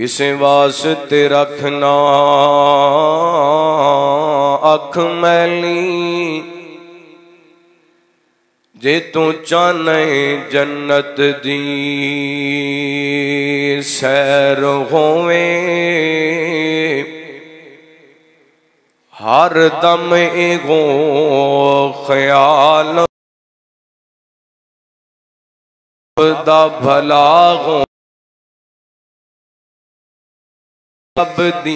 किसे वास्ते रखना अख मैली, जे तू चाहने जन्नत दी सैर होवे, हर दम एगो ख्याल दा भला हो अब दी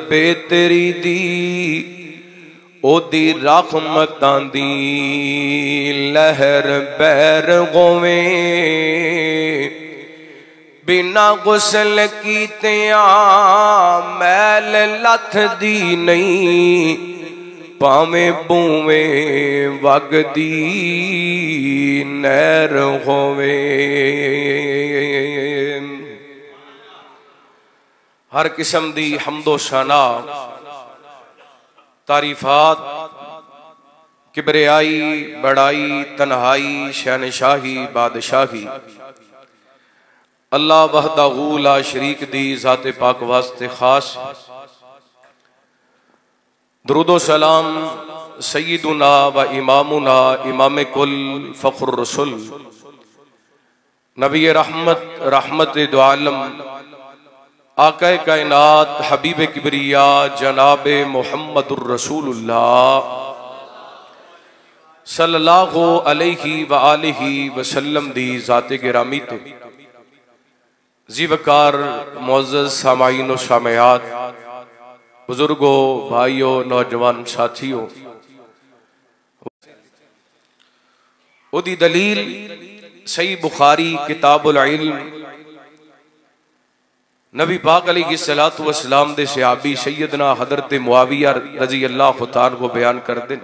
बेतरी दी ओदी रहमतां दी लहर बैर गोवे, बिना गुसल कीतिया मैल लथ दी नहीं, पावे बूवे वगदी नहर होवे। हर किस्म दी हम्दो शना तारीफात किबरियाई बड़ाई तन्हाई शहनशाही बादशाही अल्लाह वहदहू ला शरीक दी ज़ाते पाक वास्ते खास। दुरूदो सलाम सय्यदुना व इमामुना इमाम कुल फ़ख्रुर रसूल नबी रहमत रहमत दो आलम आक़ाए कायनात हबीब किबरिया जनाब मुहम्मदुर रसूलुल्लाह सल्लल्लाहु अलैहि व आलिहि वसल्लम दी ज़ाते गिरामी ते ज़ीवकार मुअज़्ज़ज़ सामाईन व सामयात, बुजुर्गों, भाइयों, नौजवान साथियों, उदी दलील सही बुखारी किताबुल इल्म नबी पाक अलैहिस्सलातु वस्सलाम दे सहाबी सैयदना हज़रत मुआविया रज़ी अल्लाह तआला को बयान कर दें।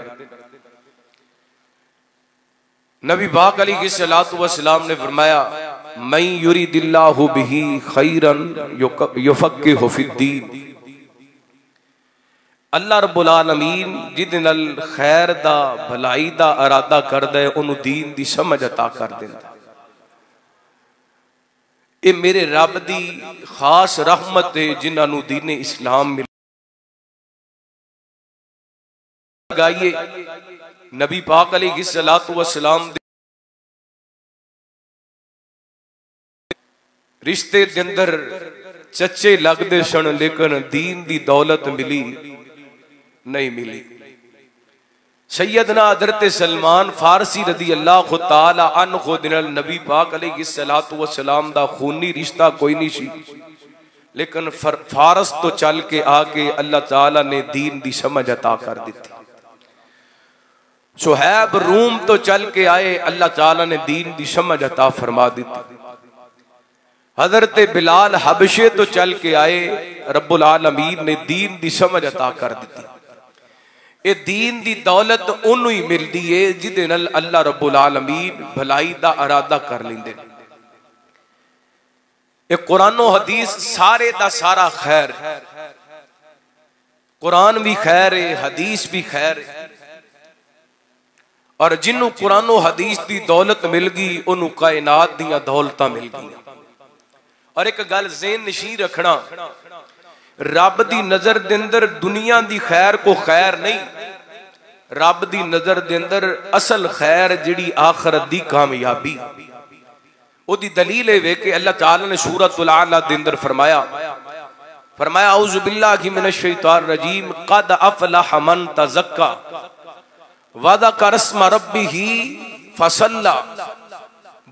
नबी पाक अलैहिस्सलातु वस्सलाम ने फरमाया, मैं युरिदिल्लाहु बिही खैरन युफ़क्किहु फिद्दीन। अल्लाह रब्बुल आलमीन जिहदे नाल खैर दा भलाई दा इरादा करदा है उन्होंने दीन दी समझ अता कर देंदा। ये मेरे रब दी खास रहमत है जिन्होंने दीन इस्लाम मिल गाइए। नबी पाक अलैहिस्सलातु वस्सलाम रिश्ते के अंदर चचे लगते सन, लेकिन दीन दी दौलत मिली नहीं मिली। सैयदना हज़रत सलमान फारसी रज़ी अल्लाह तआला अन्हु दे नाल नबी पाक अलैहिस्सलातु वस्सलाम दा खूनी रिश्ता कोई नहीं सी, लेकिन फारस तो चल के आके अल्लाह ताला ने दीन दी समझ अता कर दी। सुहैब रूम तो चल के आए, अल्लाह ताला ने दीन दी समझ अता फरमा दी। हज़रत बिलाल हबशे तो चल के आए, रब्बुल आलमीन ने दीन दी समझ अता कर दी। ये दीन दी दौलत उन्हों ही मिलती है जिहदे नाल अल्लाह रब्बुल आलमीन भलाई दा इरादा कर लेंदे। ये कुरान और हदीस सारे दा सारा खैर, कुरान भी खैर है, हदीस भी खैर है। और जिन्हों कुरान और हदीस की दौलत मिल गई उन्होंने कायनात दियां दौलतां मिल गई। और एक गल ज़हन नशीं रखना, रब दी नजर दे अंदर दुनिया दी खैर को खैर नहीं, रब दी नजर दे अंदर असल खैर जिहड़ी आखिरत दी कामयाबी। ओदी दलील है कि अल्लाह ताला ने सूरतुल आला दे अंदर फरमाया औज़ु बिल्लाहि मिनश शैतानिर रजीम क़द अफ़लह मन तज़क्का व ज़करा इस्म रब्बिही फसल्ला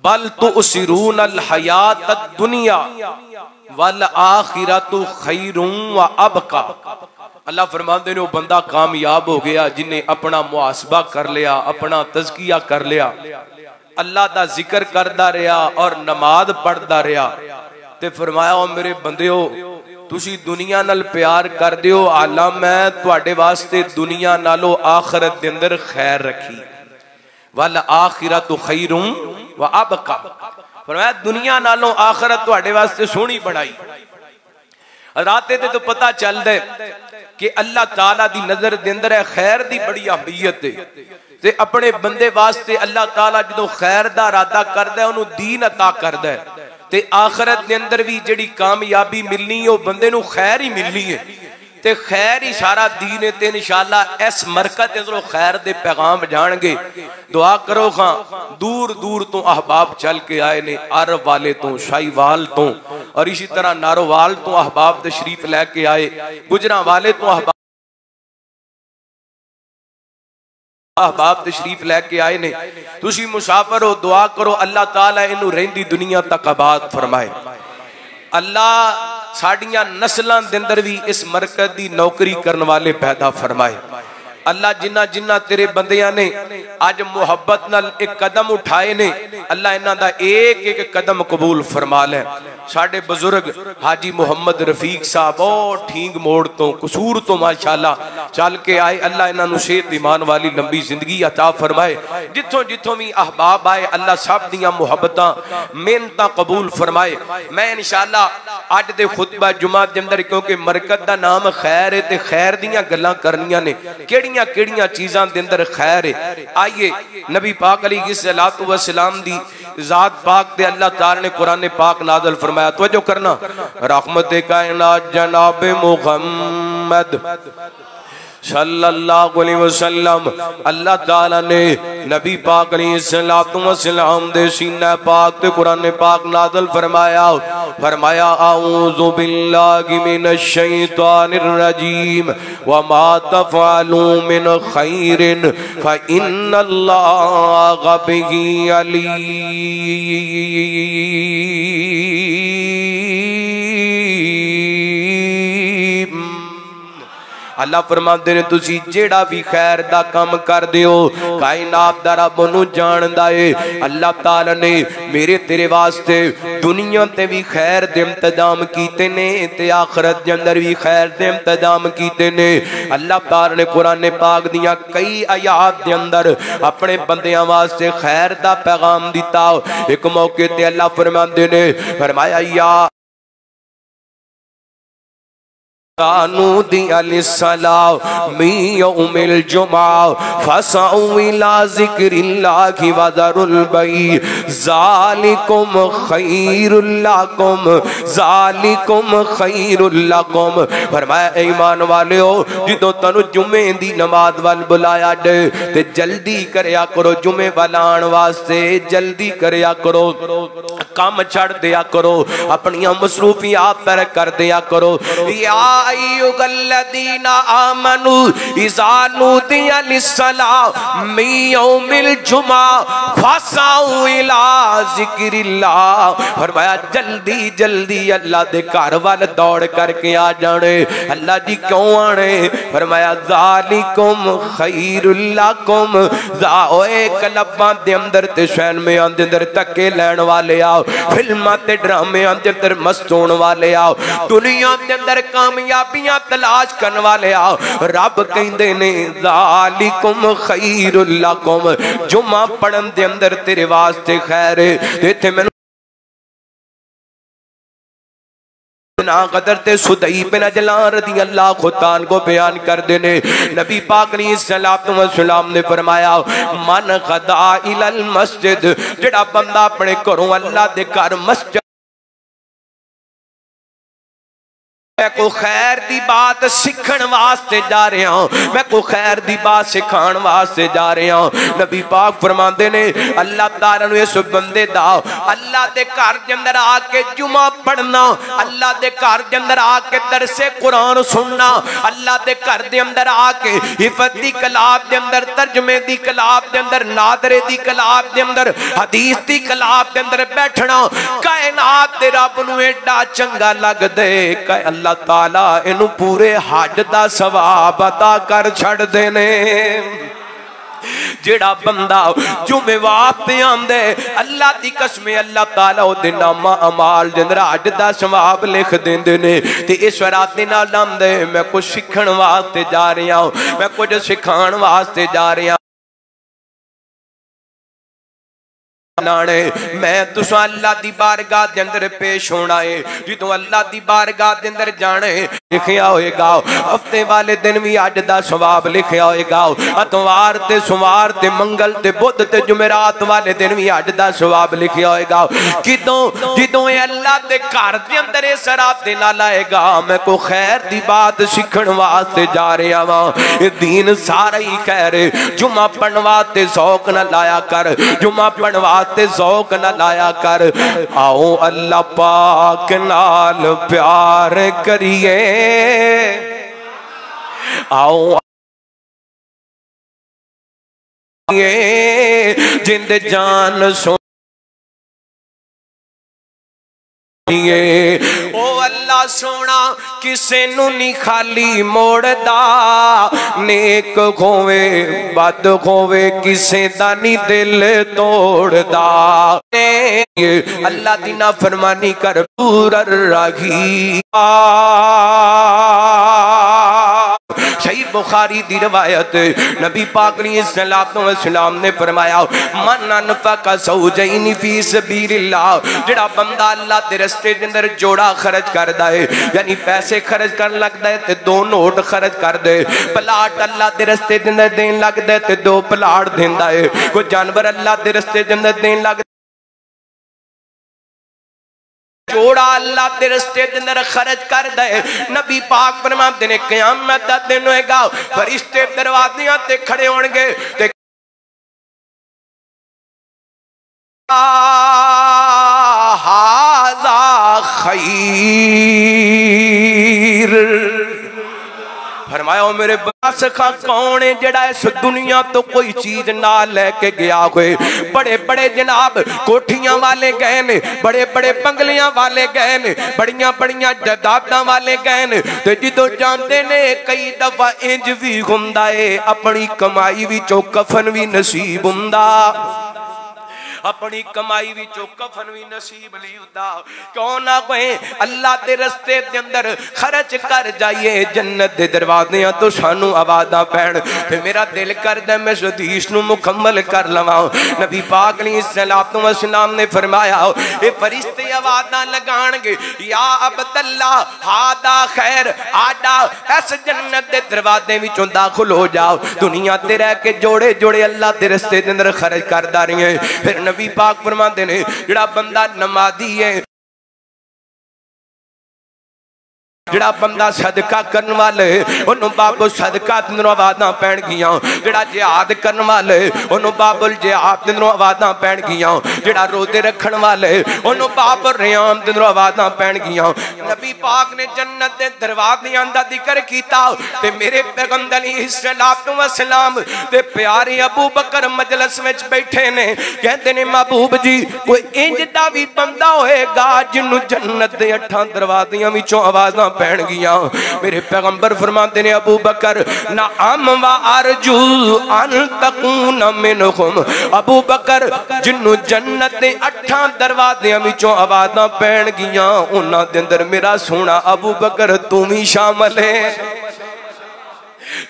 बल तुसिरूनल हयातद दुनिया वल आखिरतु खैरुम व अबका। अल्लाह फरमाते हैं वो बंदा कामयाब हो गया जिन्हें अपना मुहासबा कर लिया, अपना तज़किया कर लिया, अल्लाह दा जिक्र करदा रहा और नमाज पढ़दा रहा। ते फरमाया ओ मेरे बंदेओ तुसी दुनिया नाल प्यार कर दियो, आला मैं तुहाडे वास्ते दुनिया नालों आखिरत दे अंदर खैर रखी। वल आखिरतु खैरुम व अबका, फरमाया दुनिया नालों आखिरत तुहाडे वास्ते सोहनी बनाई। राते ते तो पता चलदा कि अल्लाह ताला दी नजर दे अंदर है खैर दी बड़ी अहमियत है ते अपने बंदे वास्ते अल्लाह ताला जो खैर दा इरादा करदा है उन्होंने दीन अता करदा है ते आखिरत दे अंदर भी जिहड़ी कामयाबी मिलनी है बंदे नूं खैर ही मिलनी है ते खैर ही सारा दीन है ते इंशाअल्लाह इस मरकत दे अंदरों खैर दे पैगाम जाणगे। दुआ करो खां दूर दूर तो अहबाब चल के आए ने अरब वाले तो शाहीवाल तो और इसी तरह नारोवाल तो अहबाब तशरीफ लैके आए गुजरां वाले तो अहबाब तशरीफ लैके आए ने तुसी मुसाफिर हो दुआ करो अल्लाह ताला इनू रहिंदी दुनिया तक आबाद फरमाए। अल्लाह साडियां नस्लां दे अंदर भी इस मरकज दी नौकरी करने वाले पैदा फरमाए। अल्लाह जिन्ना जिन्ना तेरे बंदियां ने अज मुहब्बत नाल एक कदम उठाए ने अल्लाह इन्हां दा एक एक कदम कबूल फरमा ले। साडे बुजुर्ग हाजी मुहम्मद रफीक साहब बहुत ठीक मोड़ तो कसूर तो माशाअल्लाह चल के आए अल्लाह इन्हां नूं सेहत ईमान वाली लंबी जिंदगी अता फरमाए। जिथों जिथों भी अहबाब आए अल्लाह सब दियां मुहब्बतां मेहनतां कबूल फरमाए। मैं इंशाअल्लाह अज दे खुतबा जुमा दे अंदर क्योंकि मरकत दा नाम खैर है ते खैर दियां गल्लां करनियां ने केड़ियां केड़ियां चीज़ां दे अंदर खैर है। आइए नबी पाक अलैहिस्सलातु वस्सलाम दी जात पाक ते अल्लाह ताला ने कुरान पाक नाज़िल फरमाया। तवज्जो करना रहमत कायनात जनाब मुहम्मद सल्लल्लाहु अलैहि वसल्लम अल्लाह ताला ने नबी पाक अलैहिस्सलातु वस्सलाम दे सीना पाक ते कुरान पाक नाज़िल फरमाया फरमाया आऊज़ु बिल्लाहि मिनश शैतानिर रजीम व मा तफ़अलू मिन खैरिन फ इन्नल्लाहा बिही अलीम। अल्लाह फरमाते ने तुसी जेड़ा भी खैर दा काम कर दियो कायनात दा रब नूं जानदा है। अल्लाह ताला ने मेरे तेरे वास्ते दुनिया ते भी खैर दे इंतजाम कीते ने ते आखिरत दे अंदर भी खैर दे इंतजाम कीते ने। अल्लाह ताला ने कुरान पाक दियां कई आयात दे अंदर अपने बंदियां वास्ते खैर दा पैगाम दिता। एक मौके ते अल्लाह फरमाते ने फरमाया या नूदी अलैहिस्सलाम मिन यौमिल जुमा फसअू इला ज़िक्रिल्लाहि व ज़रुल बई ज़ालिकुम खैरुल लकुम ज़ालिकुम खैरुल लकुम। फरमाया ईमान वालेओ जिदों तनु जुमे दी नमाज वाल बुलाया ते जल्दी करया करो जुमे वाल आण वास्ते जल्दी करया करो काम छड़ दिया करो अपनी मसरूफियात पर कर दिया करो। या अय्युहल्लज़ीना आमनू इज़ा नूदिया लिस्सलाम मिन यौमिल जुमा फसअू इला ज़िक्रिल्लाह। फरमाया जल्दी जल्दी अल्लाह दे घर वाल दौड़ करके आ जाने। अल्लाह जी क्यों आने? फरमाया ज़ालिकुम खैरुल लकुम। ओए क्लबां दे अंदर ते सिनेमा दे अंदर धक्के लैण वाले आओ फिल्मां ते ड्रामे दे अंदर मस्त होने वाले आओ दुनिया दे अंदर कामयाबियां तलाश करने वाले आओ रब कहंदे ने ज़ालिकुम खैरुल लकुम। जुमा पढ़न दे अंदर तेरे वास्ते खैर है। इत्थे मैनूं कदर ते सुदई बिन अजलान रज़ियल्लाहु ताला को बयान कर देने नबी पाक अलैहिस्सलातु वस्सलाम ने फरमाया मन गदा इलल मस्जिद जेड़ा बंदा अपने घरों अल्लाह दे घर मस्जिद मैं को खैर दी बात सीखण वास्ते जा रहा हूं मैं को खैर दी बात सिखाण वास्ते जा रहा हूं। नबी पाक फरमाते ने अल्लाह ताला ने इस बंदे दा अल्लाह दे घर दे अंदर आके जुमा पढ़ना अल्लाह दे घर दे अंदर आके दरसे कुरान सुनना अल्लाह दे घर दे अंदर आके हिफत दी कलाब दे अंदर तर्जमे दी कलाब दे अंदर नादरे दी कलाब दे अंदर हदीस दी कलाब दे अंदर बैठना कायनात दे रब नूं एडा चंगा लगदे कि अल्लाह ताला इनू पूरे हज दा सवाब अता कर छड़ देने। जेड़ा बंदा जुमे वास्ते आंदे अल्लाह दी कसम अल्लाह ताला ओदे नामा अमाल दे अंदर हज दा सवाब लिख देंदे ने। ते इस राते नाल आंदे मैं कुछ सीखण वास्ते जा रहा हूं मैं कुछ सिखाण वास्ते जा रहा नाने मैं तुसा अल्लाह दी बारगाह दे अंदर पेश होना है। जिदों अल्लाह दी बारगाह दे अंदर जाने लिखिया होएगा हफ्ते वाले दिन भी अज दा सवाब लिखिया होएगा। इतवार ते सोमवार ते मंगल ते बुध ते जुमेरात वाले दिन भी अज दा सवाब लिखिया होएगा। किदों जिदों अल्लाह दे घर दे अंदर इस राते नाल आएगा मैं को खैर दी बात सीखण वास्ते जा रहा वा। ये दीन सारा ही खैर जुमा पढ़न वास्ते शौक न लाया कर, जुमा पढ़न वास्ते शौक न लाया कर। आओ अल्लाह पाक नाल प्यार करिए, आओ जिंद जान सो ओ अल्लाह सोना किसे नू नहीं खाली मोड़दा, नेक होवे बद होवे किसे दा नहीं दिल तोड़दा। अल्लाह दी नाफरमानी कर पूरा रागी। सही बुखारी दी रवायत नबी पाक सल्लल्लाहु ने फरमाया मन अनफका ज़ौजैन फी सबीलिल्लाह, जेड़ा बंदा अल्लाह दे रस्ते दे अंदर जोड़ा खर्च करदा है यानी पैसे खर्च कर लगदा है ते दो नोट खर्च कर दे, प्लाट अल्लाह दे रस्ते दे अंदर देन लगदा है ते दो प्लाट देंदा है, कोई जानवर अल्लाह दे रस्ते दे अंदर देन लगदा जोड़ा अल्लाह के रस्ते के अंदर खर्च कर दे। नबी पाक फरमाते ने क़यामत दा दिन होएगा फरिश्ते दरवाज़ियां ते खड़े होणगे ते हाज़ा खैर। फरमाया मेरे बस का कौन है जेड़ा इस दुनिया तो कोई चीज ना लेके गया हुए। बड़े बड़े जनाब कोठियां वाले गए ने, बड़े बड़े बंगलियां वाले गए ने, बड़िया बड़िया जायदादां वाले गए ने ते जिदों जांदे ने कई दफा इंज भी हुंदा है अपनी कमाई विचों कफन भी नसीब हुंदा, अपनी कमाई विचों कफन भी नसीब नहीं होता। क्यों ना कोई अल्लाह के रस्ते के अंदर खर्च कर जाइए जन्नत के दरवाज़ियां तो सानू आवाज़ां पैण ते मेरा दिल करदा मैं इस हदीस नू मुकम्मल कर लवां। नबी पाक सल्लल्लाहु अलैहि वसल्लम ने फरमाया ये फरिश्ते आवाज़ां लगाणगे या अब्दुल्लाह हादा खैर आडा इस जन्नत के दरवाजे विचों दाखिल हो जाओ। दुनिया ते रह के जोड़े जोड़े अल्लाह के रस्ते के अंदर खर्च करदा रही है। फिर नबी पाक फरमाते ने जेड़ा बंदा नमाजी है, जेड़ा बंदा सदका करने वाले उन्होंने बाबुल सदका दिनों आवाज़ां पैण गियां, जेड़ा जिहाद करने वाले उन्होंने बाबुल जिहाद दिनों आवाज़ां पैण गियां, जेड़ा रोजे रखने वाले उन्होंने बाबुल रियाम दिनों आवाज़ां पैण गियां। नबी पाक ने जन्नत के दरवाज़ियां दा जिक्र कीता ते मेरे पैगंबर अलैहिस्सलातु वस्सलाम ते प्यारे अबू बकर मजलिस विच बैठे ने, कहते ने महबूब जी कोई इंज दा भी बंदा होएगा जिन्नू जन्नत दे 8 दरवाज़ियां विचों आवाज़ां पैण गियां। मेरे पैगंबर फरमाते ने अबू बकर ना अम व अर्जू अन तकून मिनहुम, अबू बकर जिन्नू जन्नत दे 8 दरवाज़ियां विचों आवाज़ां पैण गियां उन्हां दे अंदर मेरा सोना अबू बकर तू भी शामिल है।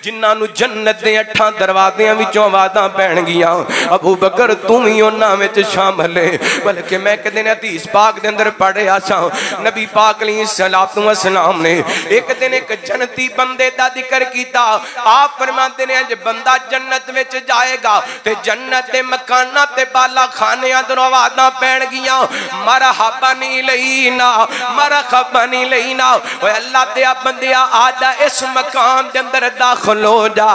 जिन्होंने जन्नत के 8 दरवाज़ियां विचों आवाज़ां पैण गियां अबू बकर तू भी उन्हां विच शामिल है। बल्कि मैं एक दिन हदीस पाक के अंदर पढ़िया सा नबी पाक सल्लल्लाहु अलैहि वसल्लम ने एक दिन एक जन्नती बंदे का जिक्र किया। आप फरमाते ने जे बंदा जन्नत विच जाएगा ते जन्नत के मकाना ते बाला खानियां तो आवाज़ां पैण गियां मरहबा नहीं लईना मरहबा नहीं लईना। ओए अल्लाह ते बंदिया आजा इस मकान के अंदर दाखिल हो जा,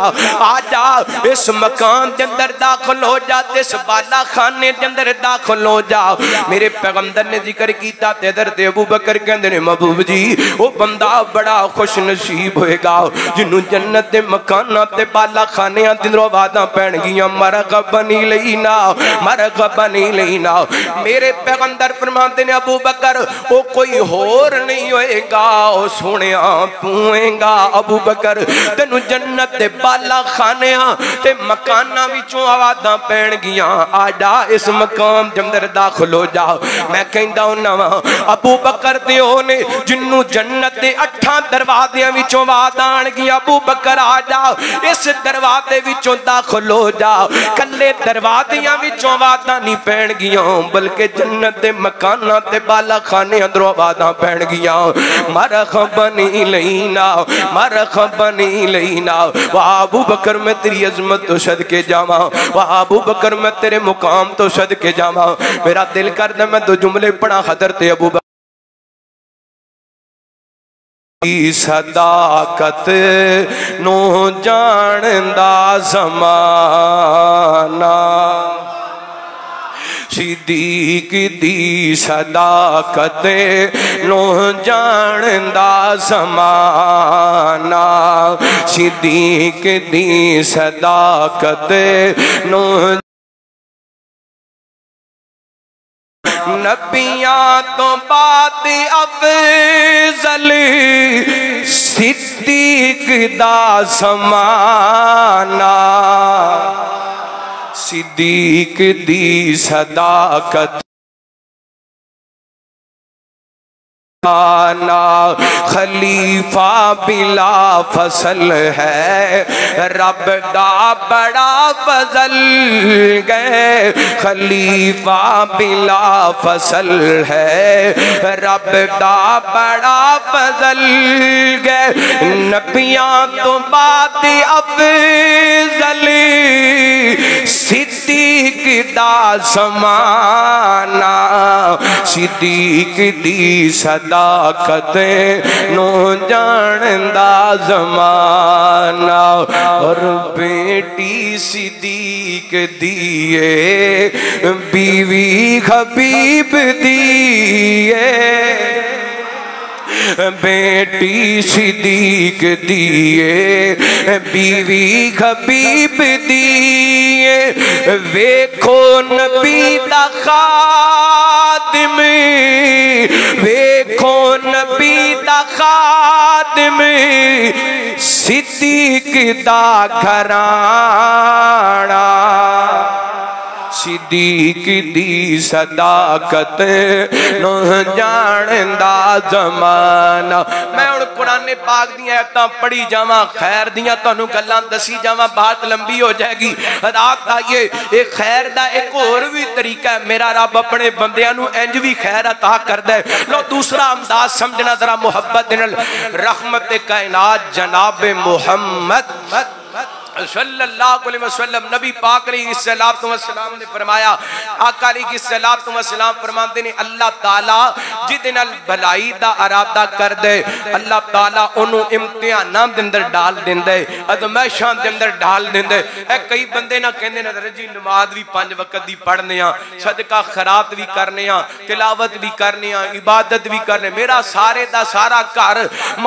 आजा इस मकान के अंदर दाखिल हो जा, इस बाला खाने के अंदर दाखिल हो जा। मेरे पैगंबर ने जिक्र किया ते इधर ते अबू बकर कहंदे ने महबूब जी वो बंदा बड़ा खुश नसीब होएगा जिन्हों जन्नत के मकाना ते बाला खाने अंदरों आवाज़ां पैण गियां मरहबा नहीं लईना मरहबा नहीं लईना। मेरे पैगंबर फरमाते ने अबू बकर वो कोई होर नहीं होएगा वो सोहणिया तू होएगा। अबू बकर तेनू जन्नत दे बाला खानियां ते मकाना विचों आवाज़ां पैण गियां आजा इस मकाम दे अंदर दाखिल हो जा। मैं कहंदा हुन्ना वा अबू बकर ते ओने जिन्नू जन्नत दे 8 दरवाज़ियां विचों आवाज़ आणगी अबू बकर आ जा इस दरवाजे विचों दाखिल हो जा कल्ले दरवाज़ियां विचों आवाज़ां नहीं पैणगियां बल्कि जन्नत दे मकानां ते बाला खाने अंदरों आवाज़ां पैणगियां मरहबनी लईना मरहबनी लईना वाह अबू बकर मैं तेरी अजमत तो सदके जावा वाह अबू बकर मैं तेरे मुकाम तो सदके जावा मेरा दिल करदा मैं दो जुमले पढ़ा हज़रत अबू बकर सदाकत नो जानदा ज़माना सिद्दीक दी सदाकत नो जानदा ज़माना सिद्दीक दी सदाकत नो नबियां तो बाद अफजल सिद्दीक दा ज़माना सिद्दीक दी सदाकत खलीफा बिला फसल है रब दा बड़ा फजल गए खलीफा बिला फसल है रब दा बड़ा फजल गए नबियां तो बाद अफजल सिद्दीक दा ज़माना सिद्दीक दी सदाकत नो जानदा ज़माना और बेटी सिद्दीक दिए बीवी हबीब दिए बेटी सिद्दीक दिए बीवी हबीब दिए वेखो नबी दा खादिम वेखो नबी दा खादिम सिद्दीक दा घराना सिद्दीक दी सदाकत नो जानदा ज़माना मैं हुण कुरान पाक दी आयतां पढ़ी जावां खैर दियां तुहानूं गल्लां दसी जावां बात लंबी हो जाएगी रात आइए ये खैर दा एक होर भी तरीका है मेरा रब अपने बंदियां नूं इंज भी खैर अता करदा है लो दूसरा अंदाज समझना जरा मुहब्बत दे नाल रहमत कायनात जनाब मुहम्मद सल्लल्लाहु अलैहि वसल्लम नबी पाक अलैहिस्सलातु वस्सलाम ने फरमाया आका अलैहिस्सलातु वस्सलाम फरमाते ने अल्लाह ताला जिदे नाल भलाई दा इरादा कर दे अल्लाह ताला ओनू इम्तिहानां दे अंदर डाल देंदा है अज़माइशां दे अंदर डाल देंदा है ए कई बंदे ना कहंदे ने जी नमाज भी 5 वक्त दी पढ़ने आ सदका खैरात भी करने आ तिलावत भी करने आ इबादत भी करने मेरा सारे दा सारा घर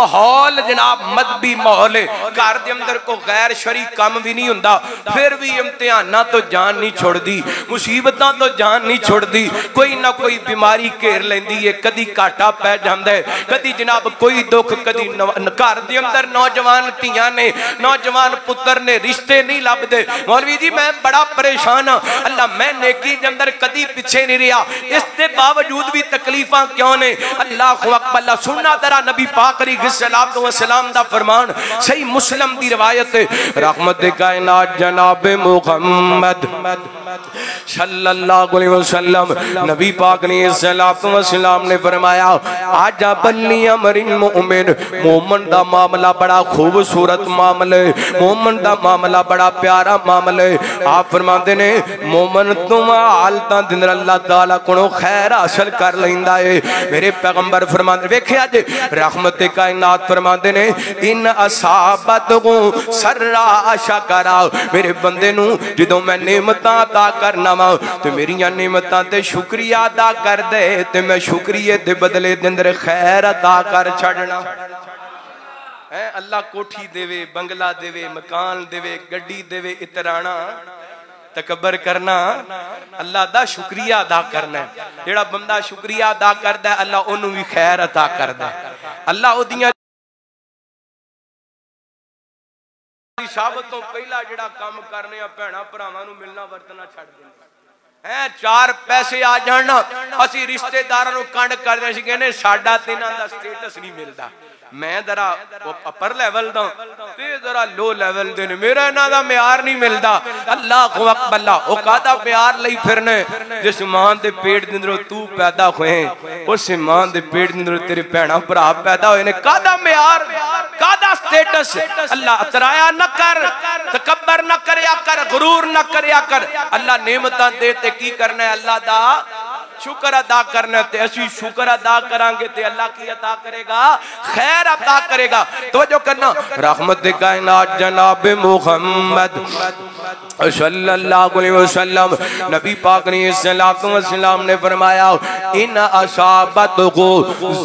माहौल जनाब मजहबी माहौल है घर दे अंदर को गैर शरीक काम भी नहीं हुंदा फिर भी इम्तिहानां तो जान नहीं छोड़दी मुसीबतां तो जान नहीं छोड़दी कोई ना कोई बीमारी घेर लैंदी है कदी घाटा पै जांदा है कदी जनाब कोई दुख कदी घर दे अंदर नौजवान धीआं ने नौजवान पुत्र ने रिश्ते नहीं लभदे मौलवी जी मैं बड़ा परेशान हां अल्लाह मैं नेकी दे अंदर कदी पीछे नहीं रहा इसके बावजूद भी तकलीफां क्यों ने अल्लाह अकबर सुनना तेरा नबी पाक अलैहिस्सलातु वस्सलाम दा फरमान सही मुस्लिम दी रिवायत है रहमत कायनात जनाब मुहम्मद सल्लल्लाहु अलैहि वसल्लम नबी पाक अलैहिस्सलातु वस्सलाम ने फरमाया आजा बल्ली अमरिन मोमिन मोमन दा मामला बड़ा खूबसूरत मामला है मोमन दा मामला बड़ा प्यारा मामला है आप फरमाते ने मोमन तुम हालतां दिन अल्लाह ताला कोलों खैर हासिल कर लैंदा है मेरे पैगंबर फरमाते वेखिया जे रहमत कायनात फरमाते ने इन असाबत को सर्रा आशा करा मेरे बंदे नू जदों मैं नेमतां अता करना वा ते मेरियां नेमतां ते शुक्रिया अदा कर दे ते मैं शुक्रिये दे बदले दे अंदर खैर अता कर छड़ना है अल्लाह कोठी देवे बंगला देवे मकान देवे गड्डी देवे इतराना तकबर करना अल्लाह दा शुक्रिया अदा करना है जेड़ा बंदा शुक्रिया अदा करदा है अल्लाह ओनू भी खैर अता करदा है अल्लाह ओदियां साबत तो पहला जिहड़ा काम करने आ भैणा भरावां नूं मिलना वरतना छड्ड दिंदा है 4 पैसे आ जाना असी रिश्तेदारों कंड करते सी कहने साडा ते इन्हां दा स्टेटस नहीं मिलता। मैं जरा अपर लेवल दा ते जरा लो लेवल दे ने मेरा इन्हां दा म्यार नहीं मिलता। अल्लाह अकबर ओ कादा प्यार लई फिरने जिस मां दे पेट दे अंदरों तू पैदा होए उस मां दे पेट दे अंदरों तेरे भैणा भरा पैदा होए ने कादा म्यार कादा स्टेटस। अल्लाह अतराया न कर तकब्बर न करया कर गुरूर न करया कर। अल्लाह नेमतां दे ते की करना है अल्लाह दा शुक्र अदा करना ते असी शुक्र अदा करांगे ते अल्लाह की अता करेगा खैर अता करेगा। तवज्जो करना रहमत कायनात जनाब मुहम्मद सल्लल्लाहु अलैहि वसल्लम नबी पाक ने सल्लल्लाहु अलैहि वसल्लम ने फरमाया इन असाबत को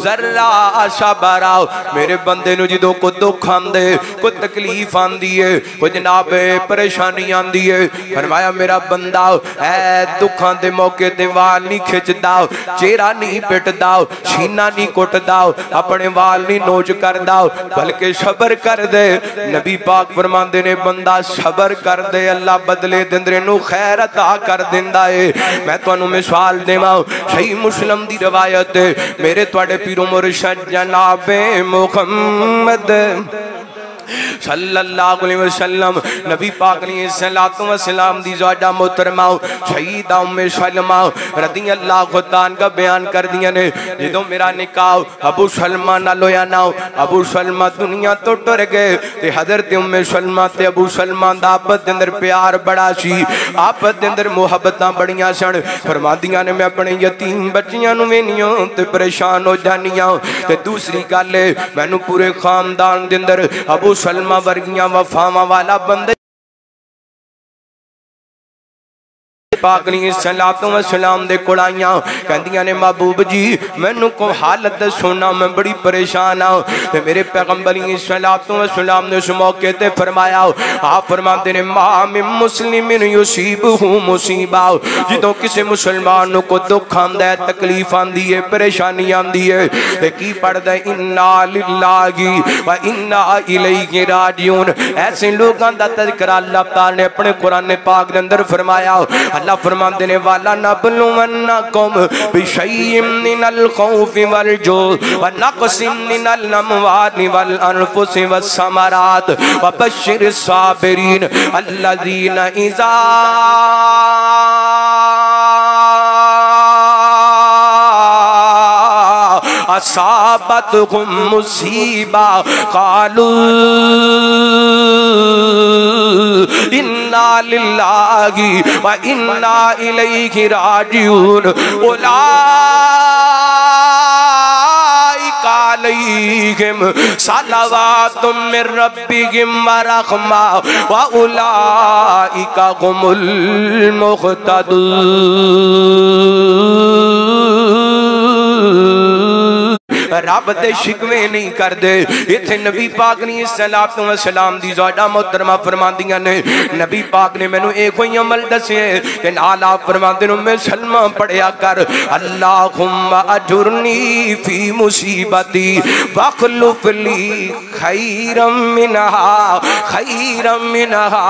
जर्रा असबरा मेरे बंदे नु जदों को दुख आंदे कोई तकलीफ आंदी है कोई जनाब परेशानी आंदी है फरमाया मेरा बंदा ऐ दुखां दे मौके ते वाल नहीं खिचदा चेहरा नहीं पिटदा सीना नहीं कुटदा अपने वाल नहीं नोच करदा बल्कि सबर कर दे। नबी पाक फरमांदे ने बंदा सबर कर दे अल्लाह बदले दिंदे नु खैर अता कर दिंदा है। मैं तुहानू मिसाल देवां सही मुस्लिम दी रवायत मेरे तुहाडे पीरो मुर्शिद जनाब मुहम्मद सल्लल्लाहु अलैहि वसल्लम नबी पाक ने सल्लल्लाहु अलैहि वसल्लम दी ज़ौजा मोहतरमा शहीदा उम्मे सलमा रज़ियल्लाहु तान का बयान कर दिया ने जदों मेरा निकाह अबू सलमा नाल होया ना अबू सलमा दुनिया तो टुर गए ते हज़रत उम्मे सलमा ते अबू सलमा दा आपस दे अंदर प्यार बड़ा सी आपस दे अंदर मुहब्बतां बड़ियां सन। फरमादियां ने मैं अपने यतीम बच्चियां नु वेनियो ते परेशान हो जानियां ते दूसरी गल मैनू पूरे खानदान दे अंदर अबू सलमा वर्गियां वफावां वाला बंदे पाक ने सल्लल्लाहु अलैहि वसल्लम दे कोल आईयां कहंदियां ने महबूब जी मैनू को हालत दसोना मैं बड़ी परेशान हां ते मेरे पैगंबर सल्लल्लाहु अलैहि वसल्लम ने उस मौके ते फरमाया आप फरमाते ने मा मिन मुस्लिमिन युसीबहु मुसीबा जदों किसी मुसलमान नु को दुख आंदा है तकलीफ आंदी है परेशानी आंदी है ते की पढ़दा इन्ना लिल्लाहि व इन्ना इलैहि राजिऊन ऐसे लोगां दा तज़किरा अल्लाह ताला ने अपने कुरान पाक दे अंदर फरमाया। अल्लाह फरमाते ने वाला नबलुवन्नकुम बिशैइम मिनल खौफि वल जू व नक़सिम मिनल अमवालि वल अनफुसि वस समरात व बश्शिरिस साबिरीन अल्लज़ीना इज़ा असाबतहुम मुसीबा कालू इन्ना लिल्लाहि व इन्ना इलैहि राजिऊन उलाइका अलैहिम सलवातुम मिर रब्बिहिम व रहमा व उलाइका हुमुल मुहतदून। रब दे शिकवे नहीं करदे इत्थे नबी पाक ने सल्लल्लाहु अलैहि वसल्लम दी ज़ौजा मोहतरमा फरमांदियां ने नबी पाक ने मैनू एक ही अमल दसे ते नाल आप फरमांदे ने मैं सलमा पढ़िया कर अल्लाहुम्मा अजुरनी फी मुसीबती वखलुफ ली खैरम मिनहा खैरम मिनहा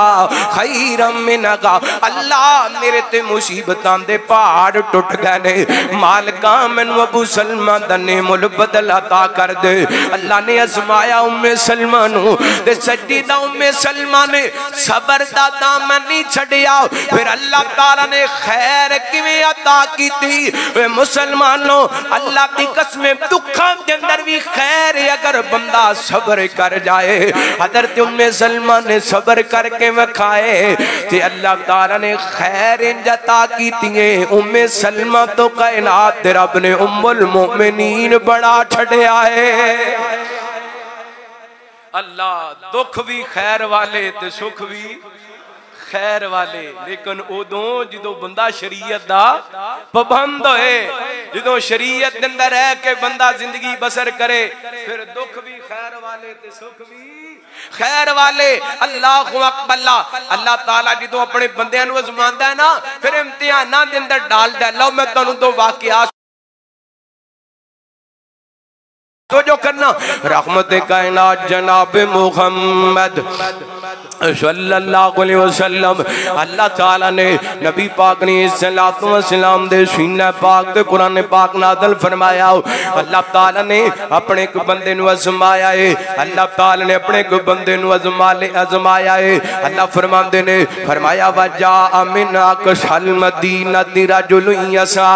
खैरम मिनहा। अल्लाह मेरे ते मुसीबतां दे पहाड़ टुट गए ने मालिका मैनू अबू सलमा दा नेमुल बदल अता कर दे। अल्लाह ने आजमाया उम्मे सलमा नु ते सज्जीदा उम्मे सलमा ने सबर दा दामन नहीं छड़िया फिर अल्लाह ताला ने खैर किवें अता कीती। वे मुसलमानों अल्लाह दी कसम दुखां दे अंदर भी खैर अगर बंदा सबर कर जाए हजरत उम्मे सलमा ने सबर करके वखाए ते अल्लाह ताला ने खैर अता कीती है। उम्मे सलमा तो कायनात दे रब ने उम्मुल मोमिनीन बड़ा छड़िया है। अल्लाह दुख भी खैर वाले ते सुख भी खैर वाले लेकिन उदों जो बंदा शरीयत दा पाबंद होए जो शरीयत दे अंदर रह के बंदा जिंदगी बसर करे फिर दुख भी खैर वाले ते सुख भी खैर वाले। अल्लाहु अकबर। अल्लाह ताला जो अपने बंदियां नूं आजमांदा है ना फिर इम्तिहानां दे अंदर डालदा। लो मैं तुहानूं दो वाकया तो जो करना रहमत कायनात जनाब मुहम्मद सल्लल्लाहु अलैहि वसल्लम अल्लाह ताला ने नबी पाक ने सल्लल्लाहु अलैहि वसल्लम दे सीने पाक ते कुरान पाक नाज़िल फरमाया। अल्लाह ताला ने अपने एक बंदे नु आजमाया है, अल्लाह ताला ने अपने एक बंदे नु आजमाया है। अल्लाह फरमांदे ने फरमाया वजा मिन अक़सल मदीनति रजुलुन यसा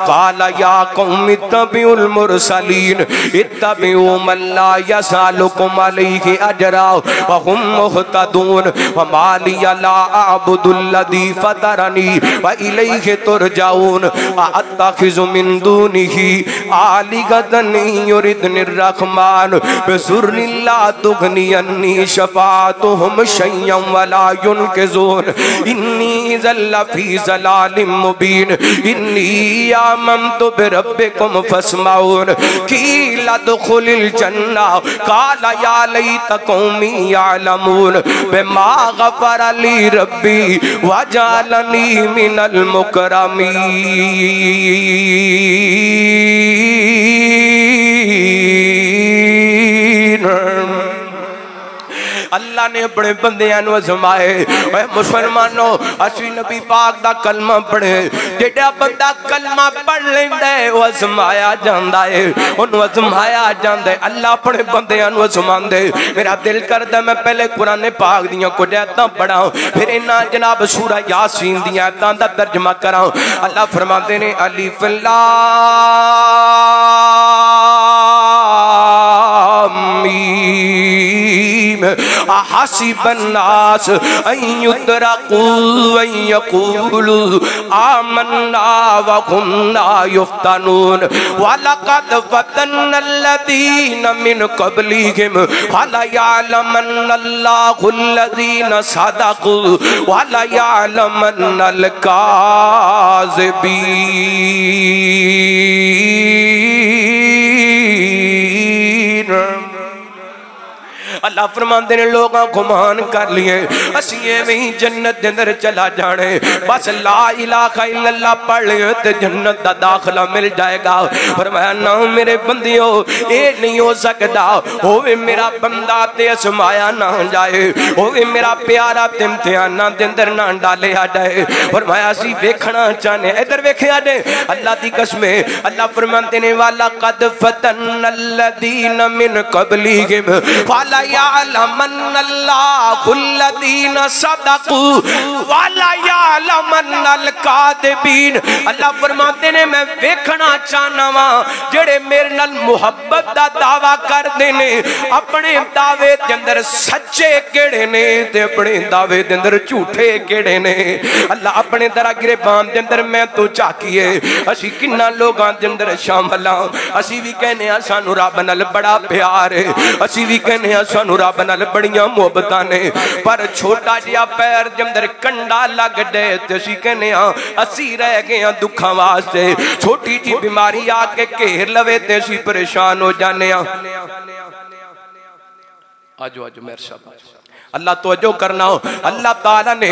क़ाला या कौमी तबिउल मुरसलीन इत्तबिउ मन ला यसअलुकुम अलैहि अजरा व हुम मुहतदून वमालिया ला अअबुदुल्लज़ी फतरनी व इलैहि तुरजाऊन अअत्तखिज़ु मिन दूनिही आलिहतन युरिदनिर रहमान बिसुर्रिन ला तुगनी अन्नी शफ़ाअतुहुम शय्यन वला युनक़िज़ून इन्नी ज़ल्लफ़ी ज़लालिम मुबीन इन्नी आमन्तु बिरब्बिकुम फस्माऊन क़ीला दुख़ुलिल जन्ना क़ाला या लैता क़ौमी यअलमून बिमा गफ़र ली रब्बी वजअलनी मिनल मुकरमीन। अल्लाह ने अपने बंदियां नु आजमाए। मुसलमानों असी नबी पाक दा कलमा पढ़े, जेड़ा बंदा कलमा पढ़ लेंदा है वो आजमाया जांदा है, ओनू आजमाया जांदा है। अल्लाह अपने बंदियां नु आजमांदे। मेरा दिल करदा मैं पहले कुरान पाक दियां कुछ आयतां पढ़ां, फिर इन्हां जनाब सूरा यासीन दियां आयतां दा तर्जमा करां। अल्लाह फरमांदे ने अलिफ लाम मीम अहसिबन नास अन युतरकू अन यक़ूलू आमन्ना व हुम ला युफ्तनून वलक़द फ़तन्नल्लज़ीन मिन क़ब्लिहिम वलयअलमन्नल्लाहुल्लज़ीन सदक़ू वलयअलमन्नल काज़िबीन। अल्लाह फरमाते ने लोगों गुमान कर लिए असी एवं ही जन्नत के अंदर चला जाने, बस ला इलाहा इल्लल्लाह पढ़ लियो ते जन्नत दा दाखला मिल जाएगा। फरमाया ना मेरे बंदियों ये नहीं हो सकता, होवे मेरा बंदा ते असमाया ना जाए, होवे मेरा प्यारा ते इम्तिहानां दे अंदर ना डालिया जाए। फरमाया असी देखना चाहने, इधर वेखिया जे अल्लाह दी कसम। अल्लाह फरमाते ने वाला कद फतन्नल्लज़ीन मिन क़ब्लिहिम वाला यअलमन्नल्लाहुल्लज़ीन सदक़ू वाला यअलमन्नल काज़िबीन। अल्लाह फरमाते ने मैं देखना चाहना वा जेड़े मेरे नाल मुहब्बत दा दावा करदे ने, अपने दावे दे अंदर सच्चे केड़े ने ते अपने दावे दे अंदर झूठे केड़े ने। अल्लाह अपने दरा गिरबान दे अंदर मैं तो झाकीए असी किन्ना लोगां दे अंदर शामिल हां। असी भी कहने आ सानू रब नाल बड़ा प्यार है, असी भी कहने आ सानू रब नाल बड़ियां मुहब्बतां ने, पर छोटा जिहा पैर दे अंदर कंडा लग जाए ते असी कहने आ असी रह गए हां दुखां वास्ते। छोटी जी बीमारी आके घेर लवे ते असी परेशान हो जाने आ। आजो आजो मेरे साहब अल्लाह तवज्जो करना। अल्लाह ताला ने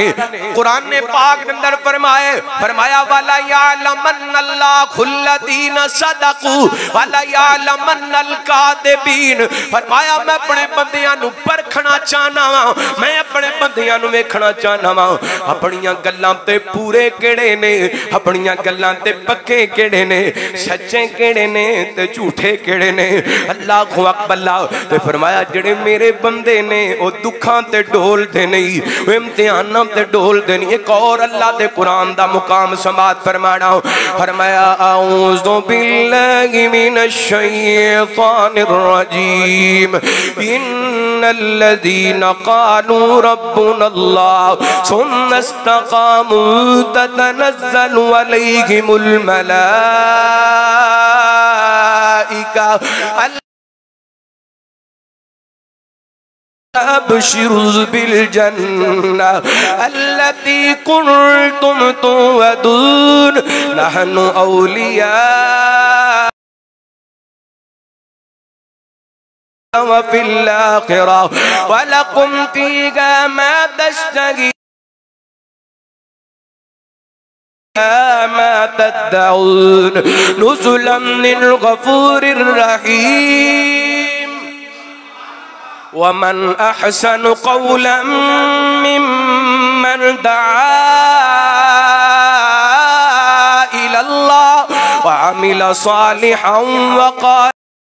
कुरान पाक के अंदर फरमाया वाला यअलमन्नल्लाहुल्लज़ीन सदक़ू वाला यअलमन्नल काज़िबीन। फरमाया मैं अपने बंदियां नु परखना चाहना वा, मैं अपने बंदियां नु वेखना चाहना वा अपनियां गल्लां ते पूरे केड़े ने, अपनियां गल्लां ते पक्के केड़े ने, सच्चे केड़े ने ते झूठे केड़े ने। अल्लाहु अकबर। ते फरमाया जेड़े मेरे बंदे ने ओ दुखां ते डोल दे नहीं, इम्तिहानां ते डोल दे नहीं। एक और अल्लाह दे कुरान दा मुकाम समात फरमाना। फरमाया औज़ु बिल्लाहि मिनश शैतानिर रजीम इन्नल्लज़ीना क़ालू रब्बुनल्लाह सुम्मा इस्तक़ामू ततनज़्ज़लु अलैहिमुल मलाइका अबशिरू बिल जन्ना अल्लती कुन्तुम तुअदून नहनु औलिया व फिल आखिरा व लकुम फीहा मा तश्तही मा तदऊन नुज़ुलन मिन गफूरिर रहीम वमन अहसन क़ौलन मिम्मन दआ इलल्लाह व अमिल सालिहन व क़ाल